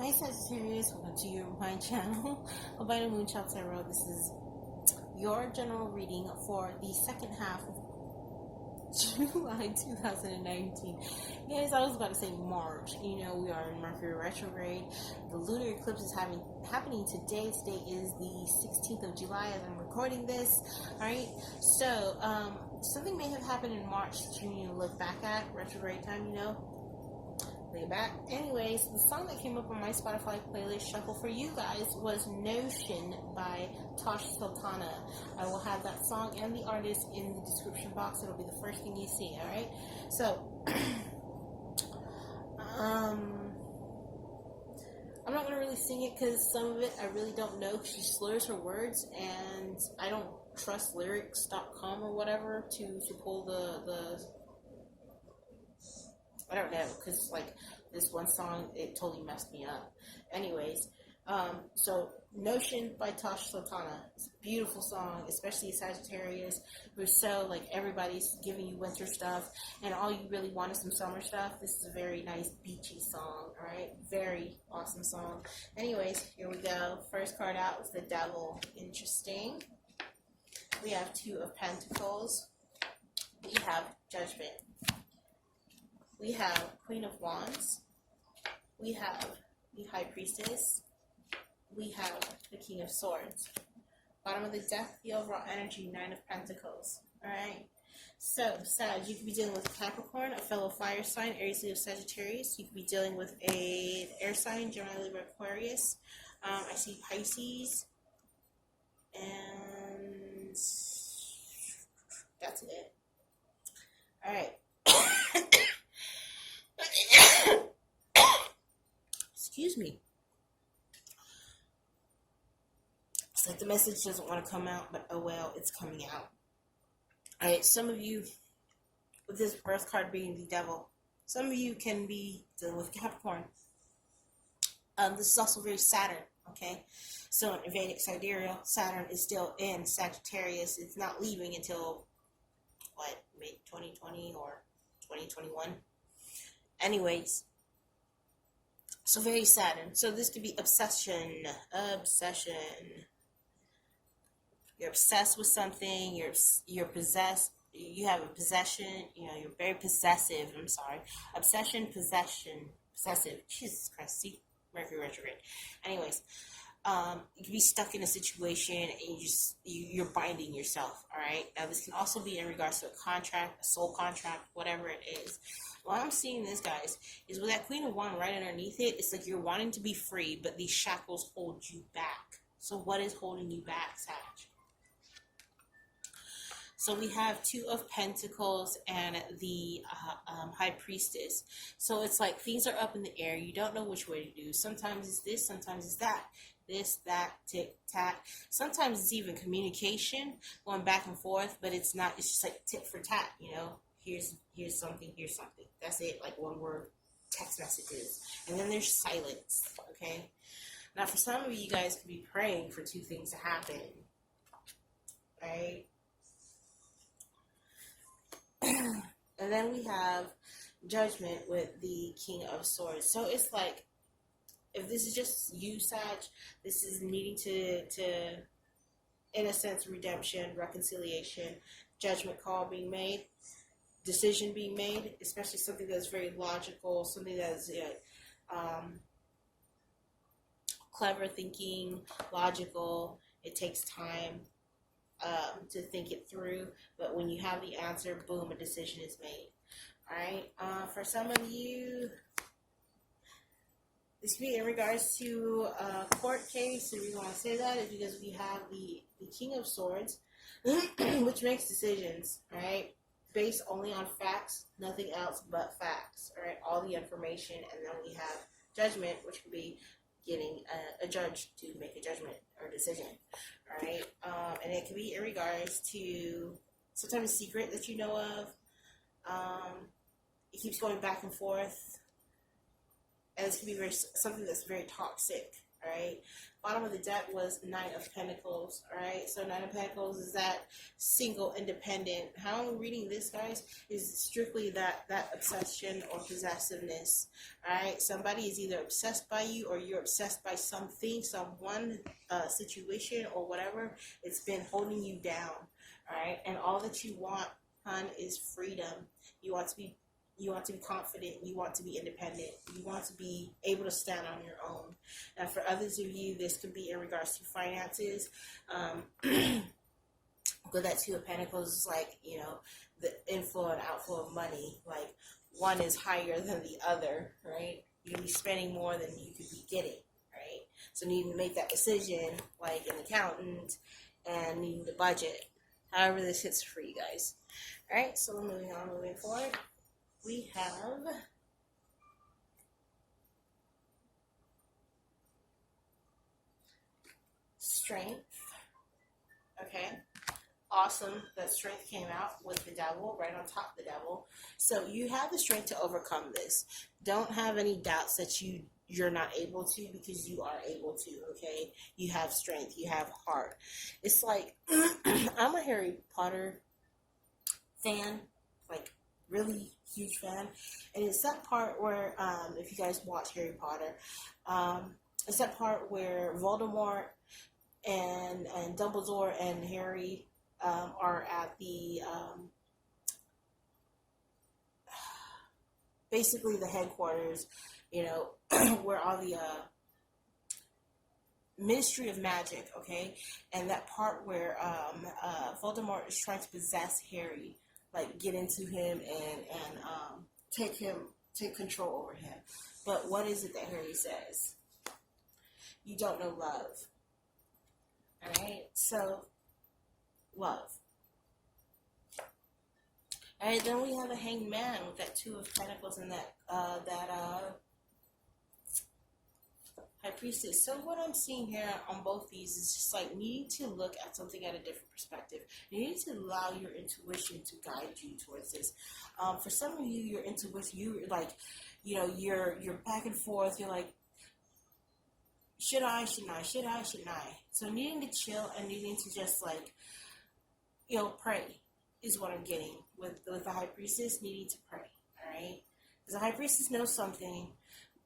Hi Sagittarius, welcome to my channel, albinomoonchildtarot. This is your general reading for the second half of July 2019. Guys, I was about to say March. You know, we are in Mercury retrograde. The lunar eclipse is happening today. Today is the 16th of July as I'm recording this. Alright, so something may have happened in March that you need to look back at. Retrograde time, you know. Lay back. Anyways, the song that came up on my Spotify playlist shuffle for you guys was Notion by Tosh Sultana. I will have that song and the artist in the description box. It'll be the first thing you see, alright? So, I'm not going to really sing it because some of it I really don't know. She slurs her words and I don't trust lyrics.com or whatever to pull the I don't know, because, like, this one song, it totally messed me up. Anyways, so, Notion by Tosh Sultana. It's a beautiful song, especially Sagittarius, who's so, like, everybody's giving you winter stuff, and all you really want is some summer stuff. This is a very nice, beachy song, alright? Very awesome song. Anyways, here we go. First card out is the Devil. Interesting. We have Two of Pentacles. We have Judgment. We have Queen of Wands, we have the High Priestess, we have the King of Swords. Bottom of the deck, the overall energy, Nine of Pentacles. Alright, so Sag, you could be dealing with Capricorn, a fellow fire sign, Aries, Leo, Sagittarius. You could be dealing with an air sign, Gemini, Libra, Aquarius. I see Pisces, and that's it. Alright. Excuse me. It's like the message doesn't want to come out, but oh well, it's coming out. Alright, some of you, with this birth card being the Devil, some of you can be dealing with Capricorn. This is also very Saturn, okay? So in Vedic sidereal, Saturn is still in Sagittarius. It's not leaving until, what, mid-2020 or 2021? Anyways, so very Saturn. So this could be obsession. You're obsessed with something. You're possessed. You have a possession. You know, you're very possessive. I'm sorry. Obsession, possessive. Jesus Christ. See, Mercury retrograde. Anyways, you can be stuck in a situation and you're binding yourself. All right. Now this can also be in regards to a contract, a soul contract, whatever it is. What I'm seeing this, guys, is with that Queen of Wands right underneath it, it's like you're wanting to be free, but these shackles hold you back. So what is holding you back, Sag? So we have Two of Pentacles and the High Priestess. So it's like things are up in the air. You don't know which way to do. Sometimes it's this, sometimes it's that. This, that, tick, tack. Sometimes it's even communication going back and forth, but it's not. It's just like tit for tat, you know. Here's something, here's something. That's it, like one word text messages. And then there's silence, okay? Now, for some of you guys could be praying for two things to happen, right? And then we have Judgment with the King of Swords. So it's like, if this is just you, Sag, this is needing to in a sense, redemption, reconciliation, judgment call being made, decision being made, especially something that's very logical, something that's clever thinking, logical. It takes time to think it through, but when you have the answer, boom, a decision is made. Alright, for some of you, this could be in regards to a court case. The reason why I say that is because we have the King of Swords, which makes decisions, right? Based only on facts, nothing else but facts, all right? All the information, and then we have Judgment, which could be getting a judge to make a judgment or decision, all right? And it could be in regards to sometimes a secret that you know of. It keeps going back and forth, and this could be something that's very toxic, All right. Bottom of the deck was Nine of Pentacles. All right. So Nine of Pentacles is that single, independent. How I'm reading this, guys, is strictly that obsession or possessiveness. All right. Somebody is either obsessed by you or you're obsessed by something, someone, situation, or whatever. It's been holding you down. All right. And all that you want, hon, is freedom. You want to be confident. You want to be independent. You want to be able to stand on your own. And for others of you, this could be in regards to finances. But that Two of Pentacles is like, you know, the inflow and outflow of money. Like, one is higher than the other, right? You'll be spending more than you could be getting, right? So needing to make that decision, like an accountant, and needing to budget. However this hits for you guys. All right, so we're moving forward. We have Strength. Okay. Awesome that Strength came out with the Devil, right on top of the Devil. So you have the strength to overcome this. Don't have any doubts that you're not able to, because you are able to, okay? You have strength. You have heart. It's like, I'm a Harry Potter fan, like, really huge fan, and it's that part where if you guys watch Harry Potter, it's that part where Voldemort and Dumbledore and Harry are at the basically the headquarters, you know, where all the Ministry of Magic, okay, and that part where Voldemort is trying to possess Harry, like get into him and take control over him. But what is it that Harry says? You don't know love. Alright, so love. Alright, then we have a Hanged Man with that Two of Pentacles and that High Priestess. So what I'm seeing here on both these is just like needing to look at something at a different perspective. You need to allow your intuition to guide you towards this. For some of you, your intuition, you're like, you know, you're back and forth. You're like, should I? So needing to chill and needing to just like, you know, pray is what I'm getting with the High Priestess, needing to pray. All right, because the High Priestess knows something,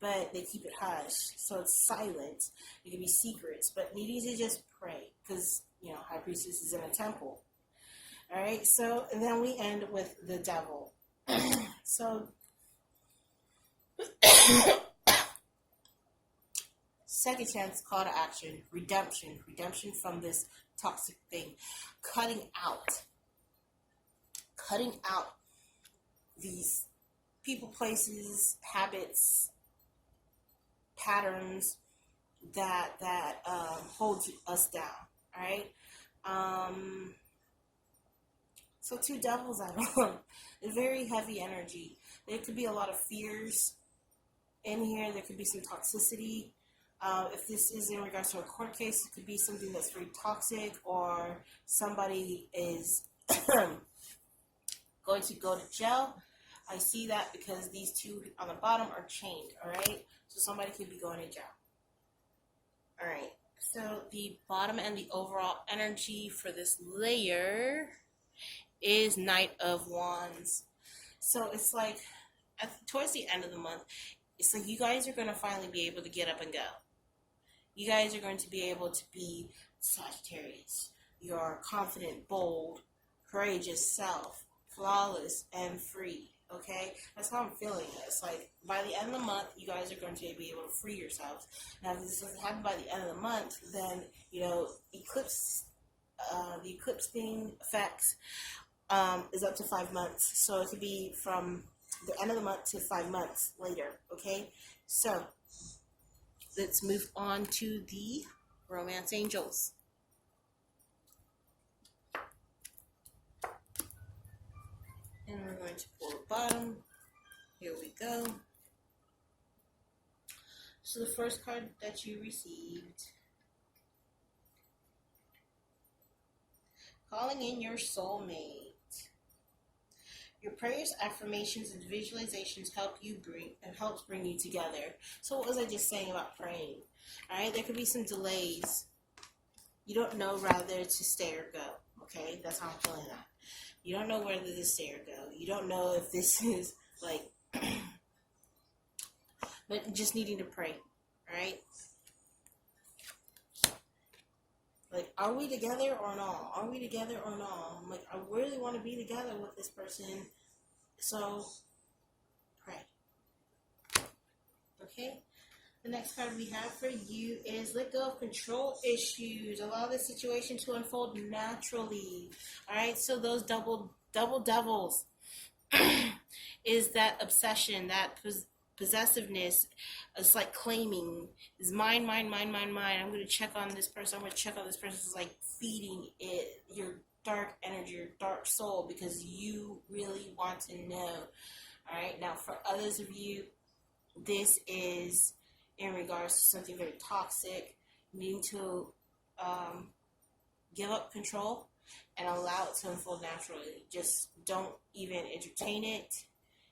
but they keep it hush, so it's silent. It can be secrets, but needing to just pray, because, you know, High Priestess is in a temple. All right, so and then we end with the Devil. So, second chance, call to action, redemption from this toxic thing, cutting out these people, places, habits, patterns that hold us down. All right. So two devils out of one. A very heavy energy. There could be a lot of fears in here. There could be some toxicity. If this is in regards to a court case, it could be something that's very toxic, or somebody is going to go to jail. I see that because these two on the bottom are chained, all right? So somebody could be going to jail. All right, so the bottom and the overall energy for this layer is Knight of Wands. So it's like, towards the end of the month, it's like you guys are going to finally be able to get up and go. You guys are going to be able to be Sagittarius. Your confident, bold, courageous self, flawless, and free. Okay? That's how I'm feeling it. It's like, by the end of the month, you guys are going to be able to free yourselves. Now, if this doesn't happen by the end of the month, then, you know, the eclipse thing effects is up to 5 months. So it could be from the end of the month to 5 months later. Okay? So, let's move on to the Romance Angels. And we're going to pull the bottom. Here we go. So the first card that you received, calling in your soulmate. Your prayers, affirmations, and visualizations helps bring you together. So what was I just saying about praying? All right, there could be some delays. You don't know rather to stay or go. Okay, that's how I'm feeling that. You don't know whether to stay or go. You don't know if this is like, but just needing to pray. All right. Like, are we together or not? Are we together or not? I'm like, I really want to be together with this person. So, pray. Okay? The next card we have for you is let go of control issues. Allow the situation to unfold naturally. Alright? So, those double devils is that obsession, that possessiveness. It's like claiming. It's mine. I'm going to check on this person. It's like feeding it your dark energy, your dark soul, because you really want to know. All right. Now, for others of you, this is in regards to something very toxic, needing to give up control and allow it to unfold naturally. Just don't even entertain it.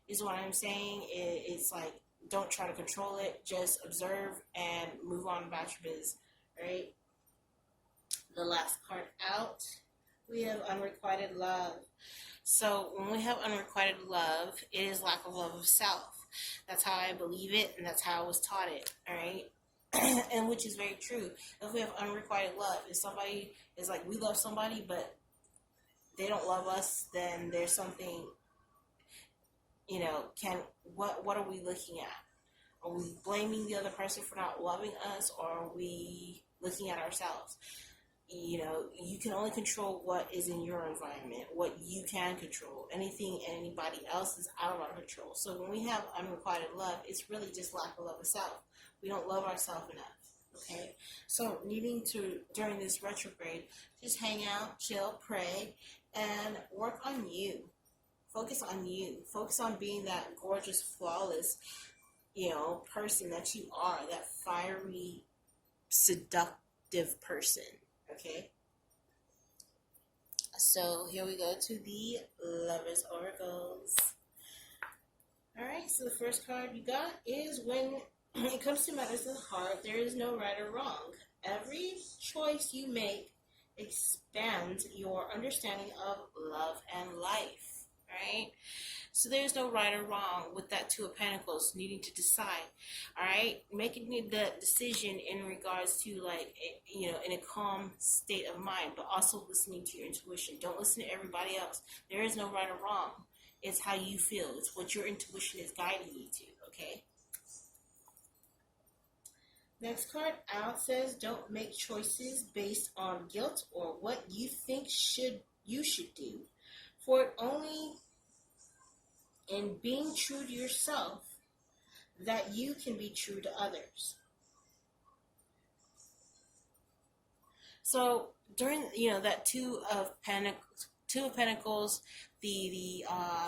Is what I'm saying. It's like, don't try to control it. Just observe and move on about your biz. Right? The last card out, we have unrequited love. So when we have unrequited love, it is lack of love of self. That's how I believe it, and that's how I was taught it. All right? And which is very true. If we have unrequited love, if somebody is like, we love somebody, but they don't love us, then there's something. What are we looking at? Are we blaming the other person for not loving us, or are we looking at ourselves? You can only control what is in your environment, what you can control. Anything and anybody else is out of our control. So when we have unrequited love, it's really just lack of love of self. We don't love ourselves enough. Okay? So needing to, during this retrograde, just hang out, chill, pray, and work on you. Focus on you. Focus on being that gorgeous, flawless, person that you are. That fiery, seductive person. Okay? So here we go to the Lovers Oracles. Alright, so the first card you got is when it comes to matters of the heart, there is no right or wrong. Every choice you make expands your understanding of love and life. Right? So there's no right or wrong with that Two of Pentacles, needing to decide. All right? Making the decision in regards to, like, in a calm state of mind, but also listening to your intuition. Don't listen to everybody else. There is no right or wrong. It's how you feel. It's what your intuition is guiding you to, okay? Next card out says, don't make choices based on guilt or what you think you should do. For it only in being true to yourself that you can be true to others. So during that Two of Pentacles, the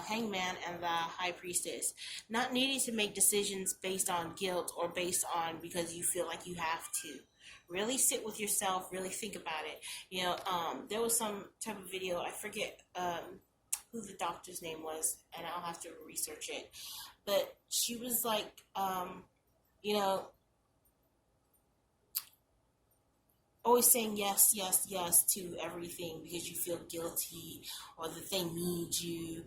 Hangman and the High Priestess, not needing to make decisions based on guilt or based on because you feel like you have to. Really sit with yourself. Really think about it. There was some type of video. I forget who the doctor's name was, and I'll have to research it. But she was like, always saying yes to everything because you feel guilty or that they need you.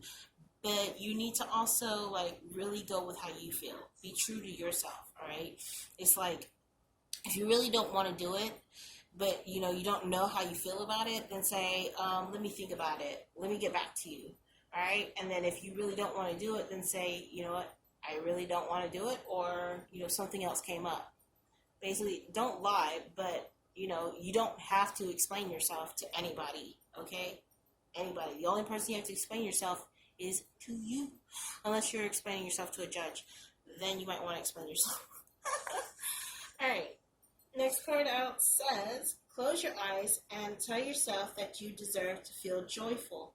But you need to also, like, really go with how you feel. Be true to yourself, all right? It's like, if you really don't want to do it, but, you don't know how you feel about it, then say, let me think about it. Let me get back to you. All right? And then if you really don't want to do it, then say, you know what, I really don't want to do it, or, something else came up. Basically, don't lie, but, you don't have to explain yourself to anybody, okay? Anybody. The only person you have to explain yourself is to you, unless you're explaining yourself to a judge. Then you might want to explain yourself. All right. Next card out says, close your eyes and tell yourself that you deserve to feel joyful.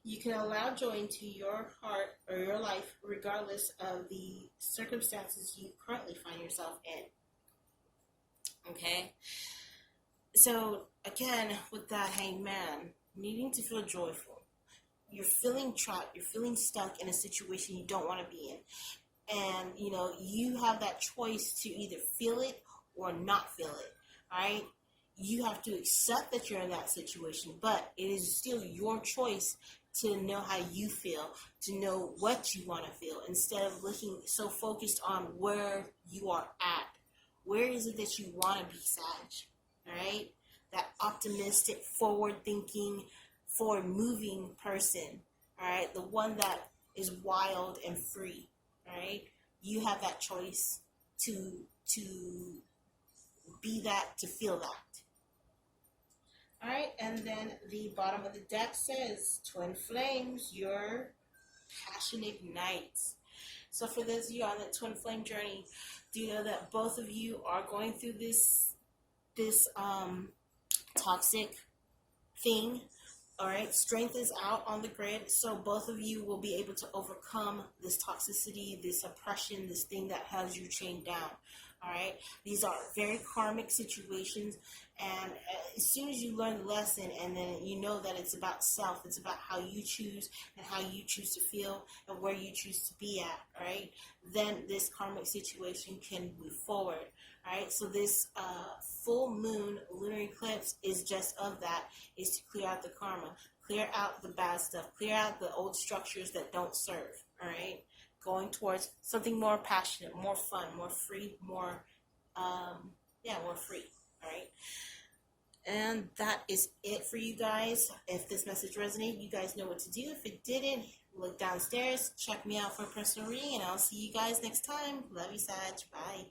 You can allow joy into your heart or your life regardless of the circumstances you currently find yourself in. Okay? So, again, with that Hangman, needing to feel joyful. you're feeling trapped, you're feeling stuck in a situation you don't want to be in. And, you know, you have that choice to either feel it or not feel it, all right? You have to accept that you're in that situation, but it is still your choice to know how you feel, to know what you want to feel, instead of looking so focused on where you are at. Where is it that you want to be, Sag, all right? That optimistic, forward-thinking, forward-moving person, all right? The one that is wild and free. Right? You have that choice to be that, to feel that. All right, and then the bottom of the deck says, Twin Flames, your passion ignites. So for those of you on the twin flame journey, do you know that both of you are going through this toxic thing? All right, strength is out on the grid, so both of you will be able to overcome this toxicity, this oppression, this thing that has you chained down. All right, these are very karmic situations, and as soon as you learn the lesson, and then you know that it's about self, it's about how you choose and how you choose to feel and where you choose to be at. All right, then this karmic situation can move forward. All right, so this full moon lunar eclipse is just of that, is to clear out the karma, clear out the bad stuff, clear out the old structures that don't serve. All right, going towards something more passionate, more fun, more free, more free. All right, and that is it for you guys. If this message resonated, you guys know what to do. If it didn't, look downstairs, check me out for a personal reading, and I'll see you guys next time. Love you, Sag. Bye.